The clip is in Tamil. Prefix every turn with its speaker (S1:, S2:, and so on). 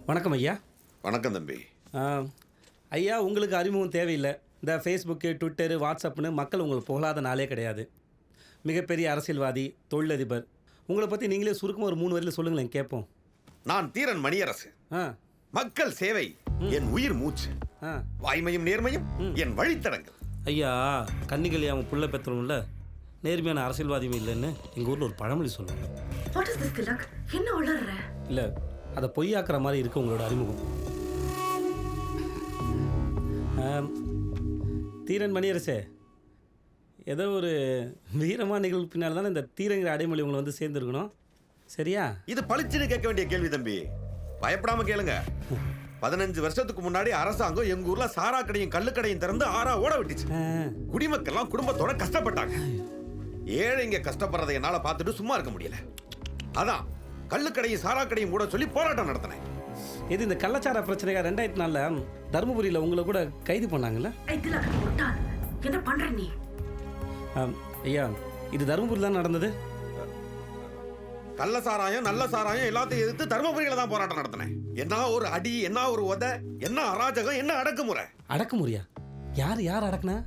S1: வணக்கம் ஐயா.
S2: வணக்கம் தம்பி.
S1: ஆ, ஐயா உங்களுக்கு அறிமுகம் தேவையில்லை. இந்த ஃபேஸ்புக்கு, ட்விட்டரு, வாட்ஸ்அப்னு மக்கள் உங்களை புகழாத நாளே கிடையாது. மிகப்பெரிய அரசியல்வாதி, தொழிலதிபர். உங்களை பற்றி நீங்களே சுருக்கமாக ஒரு 3 வரியில் சொல்லுங்களேன் கேட்போம்.
S2: நான் தீரன் மணியரசு.
S1: ஆ
S2: மக்கள் சேவை என் உயிர் மூச்சு.
S1: ஆ
S2: வாய்மையும் நேர்மையும் என் வழித்தடங்கள்.
S1: ஐயா, கன்னிகள் அவன் புள்ள பெற்றவங்கள நேர்மையான அரசியல்வாதியும் இல்லைன்னு எங்கள் ஊரில் ஒரு பழமொழி சொல்லுவாங்க.
S3: What is this Tilak? என்ன உளறற?
S1: இல்லை, அதை பொய்யாக்குற மாதிரி இருக்கு உங்களோட அறிமுகம். தீரன் மணியரசே, ஏதோ ஒரு வீரமான நிகழ்வு பின்னால் தானே இந்த தீரங்கிற அடைமொழி உங்களை வந்து சேர்ந்துருக்கணும், சரியா?
S2: இது பளிச்சுன்னு கேட்க வேண்டிய கேள்வி தம்பி. பயப்படாம கேளுங்க. 15 வருஷத்துக்கு முன்னாடி அரசாங்கம் எங்க ஊர்ல சாரா கடையும் கள்ளுக்கடையும் திறந்து ஆறா ஓட விட்டுச்சு. குடிமக்கள்லாம் குடும்பத்தோட கஷ்டப்பட்டாங்க. ஏழைங்க கஷ்டப்படுறதை என்னால பார்த்துட்டு சும்மா இருக்க முடியல. அதான் கள்ளுக்கடையும் சாரா கடையும் கூட சொல்லி போராட்டம் நடத்தினேன்.
S1: இது இந்த கள்ளச்சார பிரச்சனையா 2004 தருமபுரியில் உங்களை கூட கைது பண்ணாங்கல்ல?
S3: ஐ திலக், முட்டாள். என்ன பண்ற நீ?
S1: ஐயா, இது தருமபுரியில் தான் நடந்தது.
S2: கள்ள சாராயம் நல்ல சாராயம் எல்லாத்தையும் எதிர்த்து தருமபுரியில தான் போராட்டம் நடத்தினேன். என்ன ஒரு அடி, என்ன ஒரு உதை, என்ன அராஜகம், என்ன அடக்குமுறை.
S1: அடக்குமுறையா? யார் அடக்குனா?